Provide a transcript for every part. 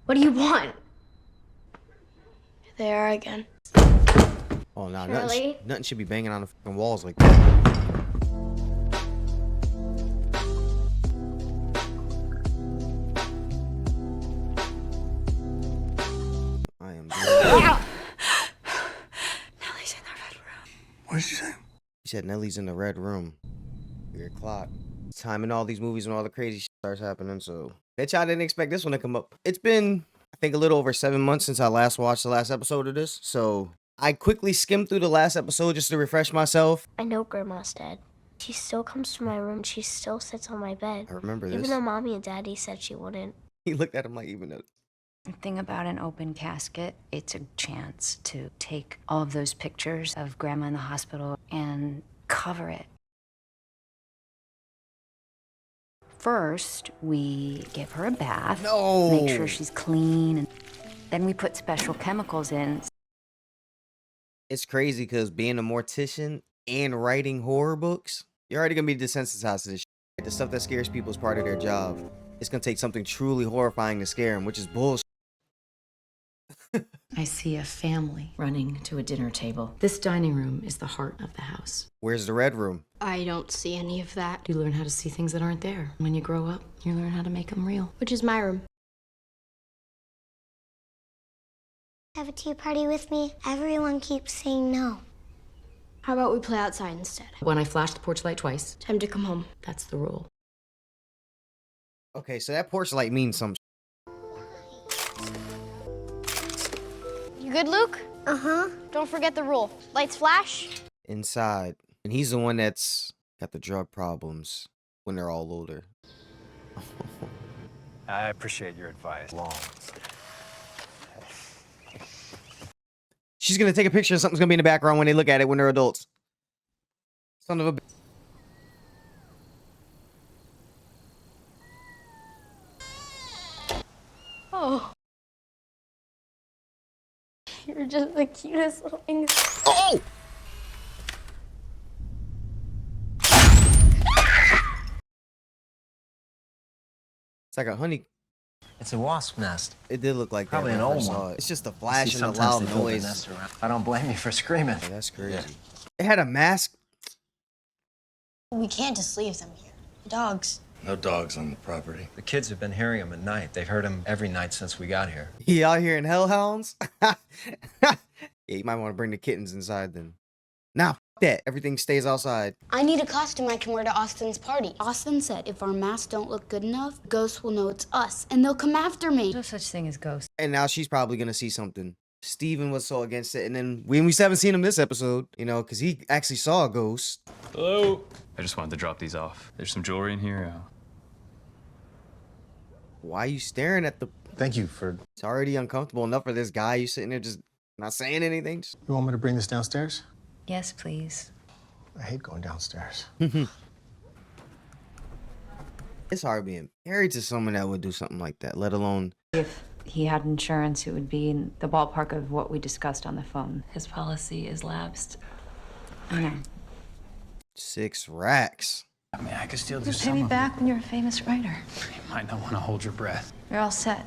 What do you want? They are again. Oh, no, Shirley? nothing should be banging on the fucking walls like that. I am done. Nellie's in the red room. What did she say? He said Nellie's in the red room. Weird clock. Time in all these movies when all the crazy shit starts happening, so bet y'all didn't expect this one to come up. It's been, I think, a little over 7 months since I last watched the last episode of this, so I quickly skimmed through the last episode just to refresh myself. I know Grandma's dead. She still comes to my room. She still sits on my bed. I remember Even this. though Mommy and Daddy said she wouldn't. He looked at him like, even though. The thing about an open casket, it's a chance to take all of those pictures of Grandma in the hospital and cover it. First, we give her a bath. No! Make sure she's clean. And then we put special chemicals in. It's crazy because being a mortician and writing horror books, you're already gonna be desensitized to this shit. The stuff that scares people is part of their job. It's gonna take something truly horrifying to scare them, which is bullshit. I see a family running to a dinner table. This dining room is the heart of the house. Where's the red room? I don't see any of that. You learn how to see things that aren't there. When you grow up, you learn how to make them real. Which is my room. Have a tea party with me? Everyone keeps saying no. How about we play outside instead? When I flash the porch light twice, Time to come home. that's the rule. Okay, so that porch light means some You good, Luke? Uh-huh. Don't forget the rule. Lights flash. inside. And he's the one that's got the drug problems when they're all older. I appreciate your advice. Long. She's gonna take a picture and something's gonna be in the background when they look at it when they're adults. Son of a... Oh. You're just the cutest little thing. Oh! It's like a honey... It's a wasp nest. It did look like Probably that an when I old first saw one. it. It's just the See, flash and the sometimes loud they build the noise. nest around. I don't blame you for screaming. Yeah, that's crazy. Yeah. It had a mask. We can't just leave them here. Dogs. No dogs on the property. The kids have been hearing him at night. They've heard him every night since we got here. He out here in hellhounds. Yeah, you might want to bring the kittens inside then. Nah, f that. Everything stays outside. I need a costume I can wear to Austin's party. Austin said if our masks don't look good enough, ghosts will know it's us, and they'll come after me. No such thing as ghosts. And now she's probably gonna see something. Steven was so against it, and then we haven't seen him this episode, you know, because he actually saw a ghost. Hello. I just wanted to drop these off. There's some jewelry in here. Why are you staring at the... Thank you for... It's already uncomfortable enough for this guy. You sitting there just not saying anything. Just... You want me to bring this downstairs? Yes, please. I hate going downstairs. It's hard being married to someone that would do something like that, let alone... If he had insurance, it would be in the ballpark of what we discussed on the phone. His policy is lapsed. I know. 6 racks. I mean, I could still do You'll pay some me of back when you're a famous writer. it. You might not want to hold your breath. You're all set.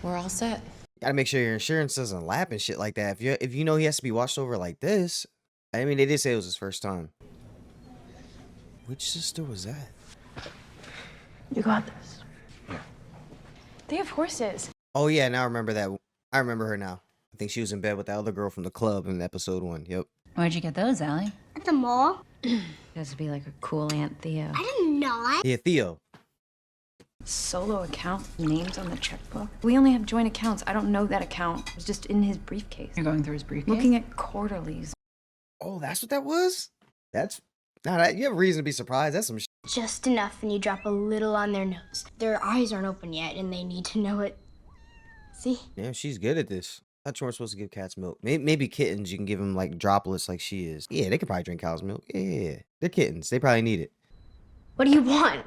We're all set. Gotta make sure your insurance doesn't lap and shit like that. If you know he has to be watched over like this... I mean, they did say it was his first time. Which sister was that? You got this. They have horses. Oh, yeah, now I remember that. I remember her now. I think she was in bed with the other girl from the club in episode 1. Yep. Where'd you get those, Allie? At the mall? Has to be like a cool Aunt Theo. I did not. Yeah, Theo. Solo account, names on the checkbook. We only have joint accounts. I don't know that account. It was just in his briefcase. You're going through his briefcase? Looking at quarterlies. Oh, that's what that was? That's... Now, that, you have reason to be surprised. That's some shit. Just enough, and you drop a little on their nose. Their eyes aren't open yet, and they need to know it. See? Yeah, she's good at this. I thought you weren't supposed to give cats milk. Maybe kittens, you can give them, like, droplets like she is. Yeah, they could probably drink cow's milk. Yeah, they're kittens. They probably need it. What do you want?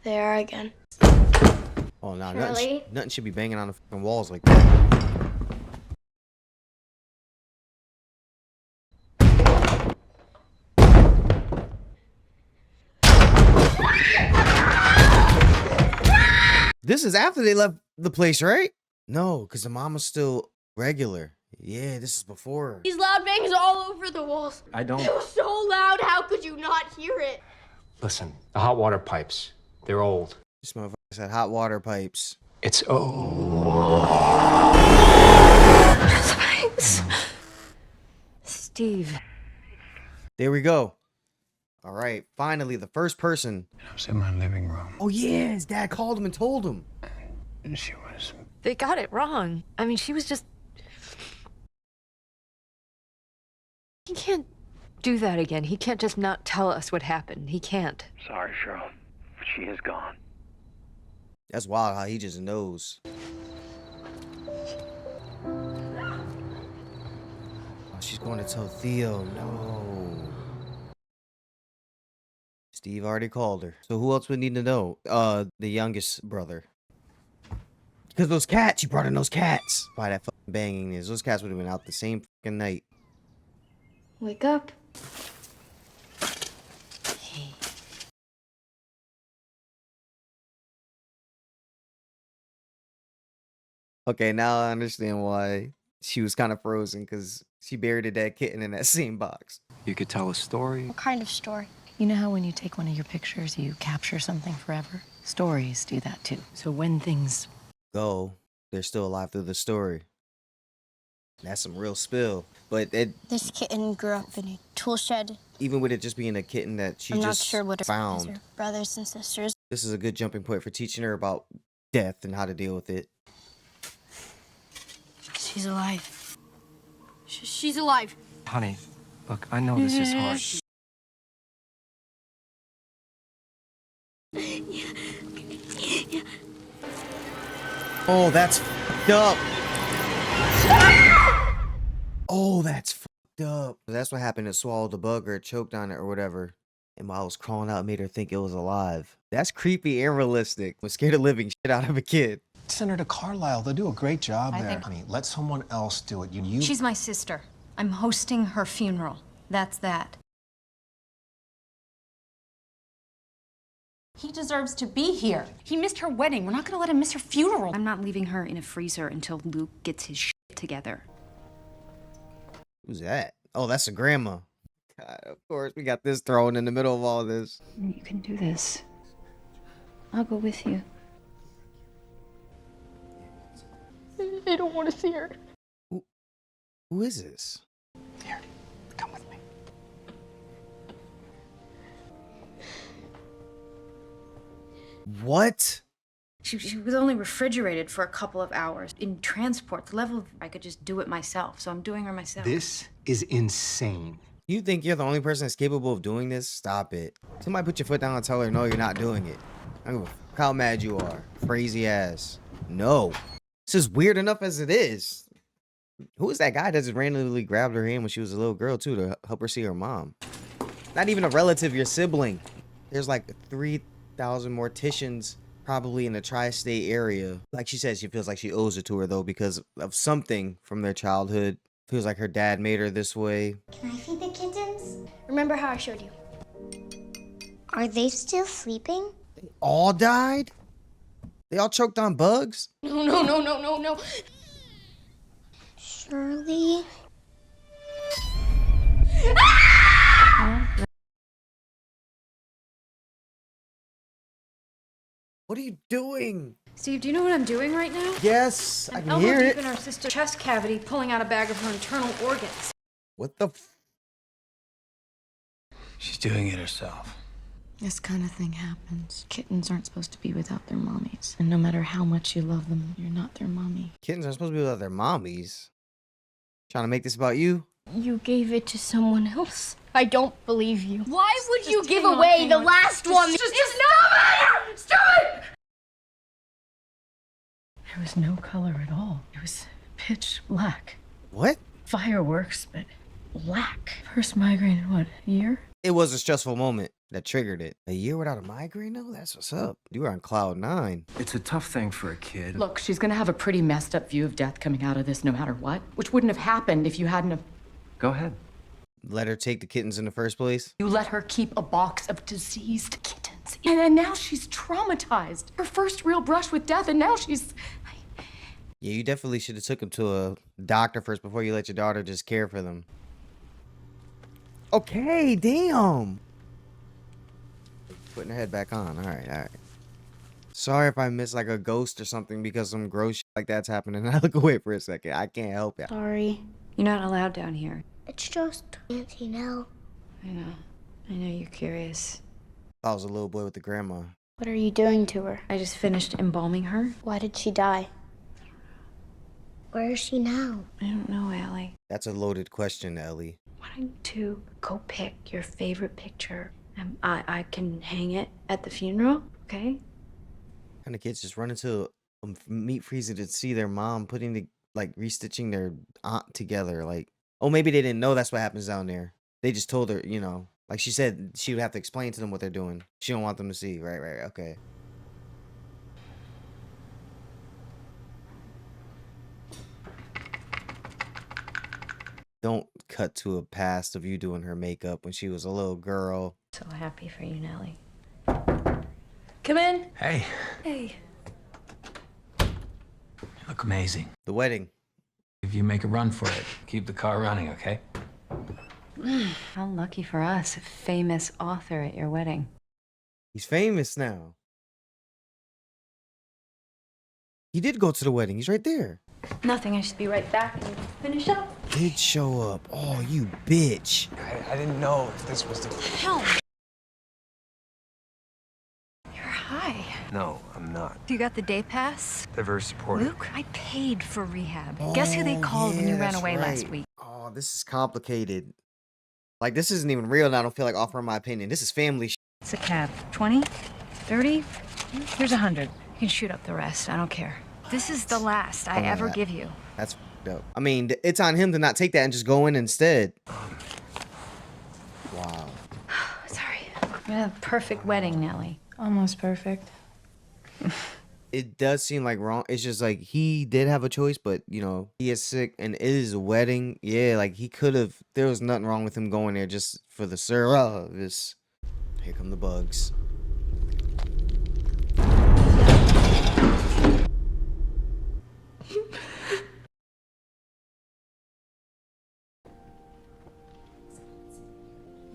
They are again. Oh, no, Shirley? nothing should be banging on the fucking walls like that. This is after they left the place, right? No, because the mama's still regular. Yeah, this is before. These loud bangs all over the walls. I don't. It was so loud, how could you not hear it? Listen, the hot water pipes, they're old. This motherfucker said hot water pipes. It's old. Steve. There we go. All right, finally, the first person. I was in my living room. Oh, yeah, his dad called him and told him. And she was... They got it wrong. I mean, she was just... He can't do that again. He can't just not tell us what happened. He can't. Sorry, Cheryl, but she is gone. That's wild how he just knows. Oh, she's going to tell Theo. No. Steve already called her. So who else would need to know? The youngest brother. Because those cats, you brought in those cats. Why that fucking banging is. Those cats would have been out the same fucking night. Wake up. Okay, now I understand why she was kind of frozen, because she buried a dead kitten in that same box. You could tell a story. What kind of story? You know how when you take one of your pictures, you capture something forever? Stories do that too. So when things Go, they're still alive through the story. That's some real spill. But This kitten grew up in a tool shed. even with it just being a kitten that she I'm not just sure what her found, brothers and sisters. this is a good jumping point for teaching her about death and how to deal with it. She's alive. She's alive. Honey, look, I know this is hard. Oh, that's fucked up. Oh, that's fucked up. That's what happened. It swallowed the bug or it choked on it or whatever. And while it was crawling out, it made her think it was alive. That's creepy and realistic. Was scared of living shit out of a kid. Send her to Carlisle. They'll do a great job I there. think- Honey, let someone else do it. You. She's my sister. I'm hosting her funeral. That's that. He deserves to be here. He missed her wedding. We're not gonna let him miss her funeral. I'm not leaving her in a freezer until Luke gets his shit together. Who's that? Oh, that's a grandma. God, of course, we got this thrown in the middle of all this. You can do this. I'll go with you. I don't want to see her. Who is this? Here, come with me. What? She was only refrigerated for a couple of hours. In transport, the level of I could just do it myself, so I'm doing her myself. This is insane. You think you're the only person that's capable of doing this? Stop it. Somebody put your foot down and tell her, no, you're not doing it. I don't give a fuck how mad you are. Crazy ass. No. This is weird enough as it is. Who is that guy that just randomly grabbed her hand when she was a little girl, too, to help her see her mom? Not even a relative, your sibling. There's like 3,000 morticians probably in the tri-state area. Like she said, she feels like she owes it to her, though, because of something from their childhood. Feels like her dad made her this way. Can I feed the kittens? Remember how I showed you? Are they still sleeping? They all died? They all choked on bugs? No. Shirley? What are you doing? Steve, do you know what I'm doing right now? Yes, I I'm can elbow hear deep it. in our sister's chest cavity, pulling out a bag of her internal organs. What the f? She's doing it herself. This kind of thing happens. Kittens aren't supposed to be without their mommies. And no matter how much you love them, you're not their mommy. Kittens are supposed to be without their mommies. Trying to make this about you? You gave it to someone else. I don't believe you. Why would you give hang on, away hang the on. last one? It's not matter! Stop it! There was no color at all. It was pitch black. What? Fireworks, but black. First migraine in what, a year? It was a stressful moment that triggered it. A year without a migraine, though? That's what's up. You were on cloud 9. It's a tough thing for a kid. Look, she's gonna have a pretty messed up view of death coming out of this no matter what, which wouldn't have happened if you hadn't have... Go ahead. Let her take the kittens in the first place. You let her keep a box of diseased kittens And then now she's traumatized. Her first real brush with death, and now she's... Yeah, you definitely should have took him to a doctor first before you let your daughter just care for them. Okay, damn. Putting her head back on. All right. Sorry if I miss like a ghost or something because some gross shit like that's happening. I look away for a second. I can't help it. Sorry. You're not allowed down here. It's just Auntie Nell. I know. I know you're curious. I was a little boy with the grandma. What are you doing to her? I just finished embalming her. Why did she die? Where is she now? I don't know, Allie. That's a loaded question, Ellie. Why don't you two go pick your favorite picture and I can hang it at the funeral, okay? Kind of kids just run into a meat freezer to see their mom putting the restitching their aunt together. Like, oh, maybe they didn't know that's what happens down there. They just told her, you know, like she said she would have to explain to them what they're doing. She don't want them to see. Right, okay. Don't cut to a past of you doing her makeup when she was a little girl. So happy for you, Nellie. Come in. Hey, Hey. you look amazing. The wedding. If you make a run for it, keep the car running, okay? How lucky for us, a famous author at your wedding. He's famous now. He did go to the wedding. He's right there. Nothing, I should be right back and finish up. Did show up. Oh, you bitch. I didn't know if this was the... Hell. You're high. No, I'm not. You got the day pass? They're very supportive. Luke, I paid for rehab. Guess who they called when you ran away last week? Oh, this is complicated. Like, this isn't even real, and I don't feel like offering my opinion. This is family shit. It's a cab. 20? 30? Here's 100. You can shoot up the rest. I don't care. This is the last I ever give you. That's dope. I mean, it's on him to not take that and just go in instead. Wow. Sorry. We had a perfect wedding, Nellie. Almost perfect. It does seem like wrong. It's just like he did have a choice, but you know, he is sick and it is a wedding. Yeah, like he could have. There was nothing wrong with him going there just for the service. Here come the bugs.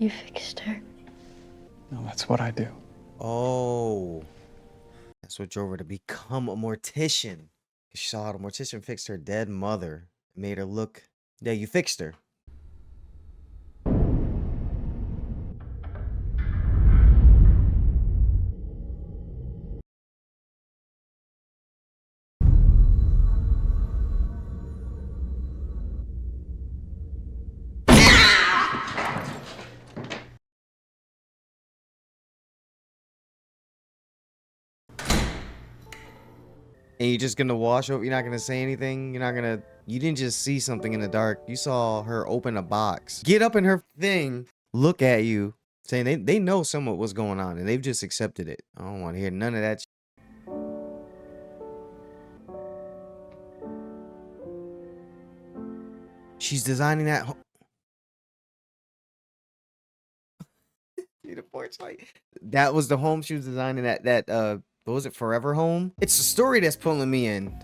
You fixed her. No, that's what I do. Oh, that's what drove her to become a mortician. She saw how the mortician fixed her dead mother. It made her look. Yeah, you fixed her. And you're just gonna wash over, you're not gonna say anything, you didn't just see something in the dark, you saw her open a box, get up in her thing, look at you, saying they know somewhat what's going on, and they've just accepted it. I don't want to hear none of that. She's designing that the porch light. That was the home she was designing, what was it, Forever Home? It's the story that's pulling me in.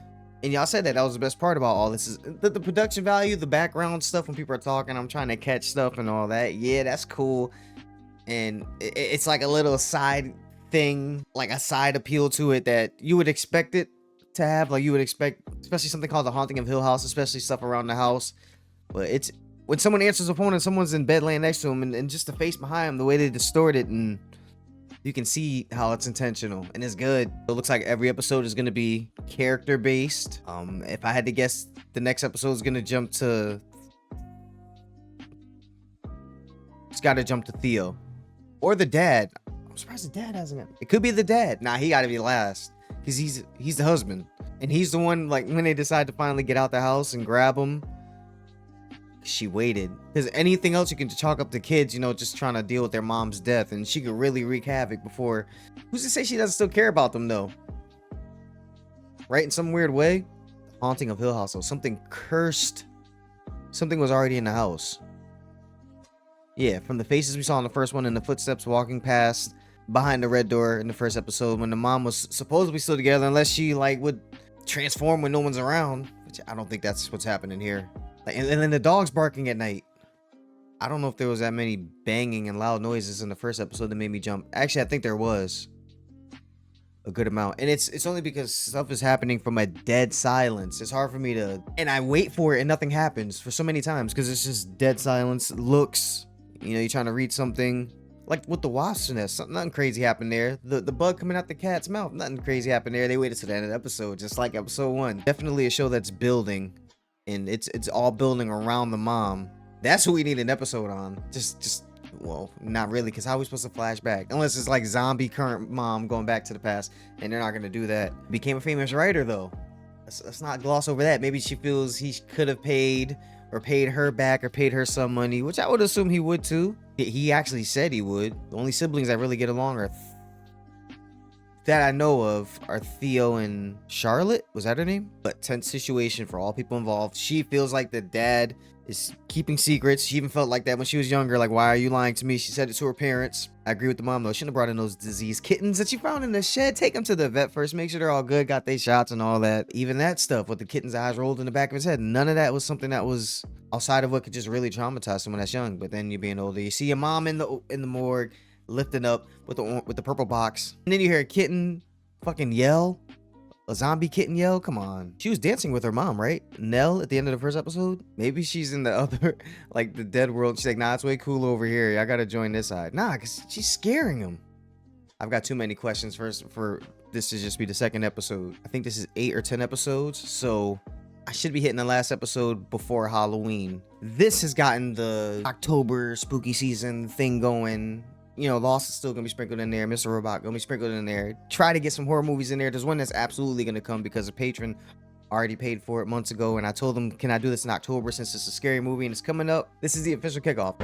And y'all said that was the best part about all this is the production value, the background stuff when people are talking, I'm trying to catch stuff and all that. Yeah, that's cool. And it's like a little side thing, like a side appeal to it that you would expect it to have. Like you would expect, especially something called The Haunting of Hill House, especially stuff around the house. But it's when someone answers the phone and someone's in bed laying next to him and just the face behind him, the way they distort it, and you can see how it's intentional and it's good. It looks like every episode is going to be character based. If I had to guess, the next episode is going to jump to, it's got to jump to Theo or the dad. I'm surprised the dad hasn't. It could be the dad. Nah, he got to be last because he's the husband and he's the one, like when they decide to finally get out the house and grab him. She waited because anything else you can chalk up to kids, you know, just trying to deal with their mom's death, and she could really wreak havoc before. Who's to say she doesn't still care about them though? Right, in some weird way. The Haunting of Hill House. So something cursed. Something was already in the house. Yeah, from the faces we saw in the first one and the footsteps walking past behind the red door in the first episode when the mom was supposedly still together, unless she like would transform when no one's around, which I don't think that's what's happening here. Like, and then the dog's barking at night. I don't know if there was that many banging and loud noises in the first episode that made me jump. Actually, I think there was a good amount, and it's only because stuff is happening from a dead silence. It's hard for me to, and I wait for it and nothing happens for so many times because it's just dead silence. Looks, you know, you're trying to read something, like with the wasp's nest, nothing crazy happened there. The bug coming out the cat's mouth, nothing crazy happened there. They waited to the end of the episode, just like episode 1. Definitely a show that's building, and it's all building around the mom. That's who we need an episode on. Just well, not really, because how are we supposed to flash back? Unless it's like zombie current mom going back to the past, and they're not gonna do that. Became a famous writer though. Let's not gloss over that. Maybe she feels he could have paid her back or paid her some money, which I would assume he would too. He actually said he would. The only siblings that really get along are that I know of are Theo and Charlotte. Was that her name? But tense situation for all people involved. She feels like the dad is keeping secrets. She even felt like that when she was younger. Like, why are you lying to me? She said it to her parents. I agree with the mom though. Shouldn't have brought in those diseased kittens that she found in the shed. Take them to the vet first. Make sure they're all good. Got their shots and all that. Even that stuff with the kitten's eyes rolled in the back of his head. None of that was something that was outside of what could just really traumatize someone that's young. But then you're being older. You see your mom in the morgue lifting up with the purple box, and then you hear a kitten fucking yell. A zombie kitten yell? Come on. She was dancing with her mom, right? Nell at the end of the first episode? Maybe she's in the other, like the dead world. She's like, nah, it's way cooler over here. I gotta join this side. Nah, because she's scaring him. I've got too many questions for this to just be the second episode. I think this is 8 or 10 episodes. So I should be hitting the last episode before Halloween. This has gotten the October spooky season thing going. You know, Lost is still gonna be sprinkled in there. Mr. Robot gonna be sprinkled in there. Try to get some horror movies in there. There's one that's absolutely gonna come because a patron already paid for it months ago, and I told them, can I do this in October since it's a scary movie and it's coming up? This is the official kickoff.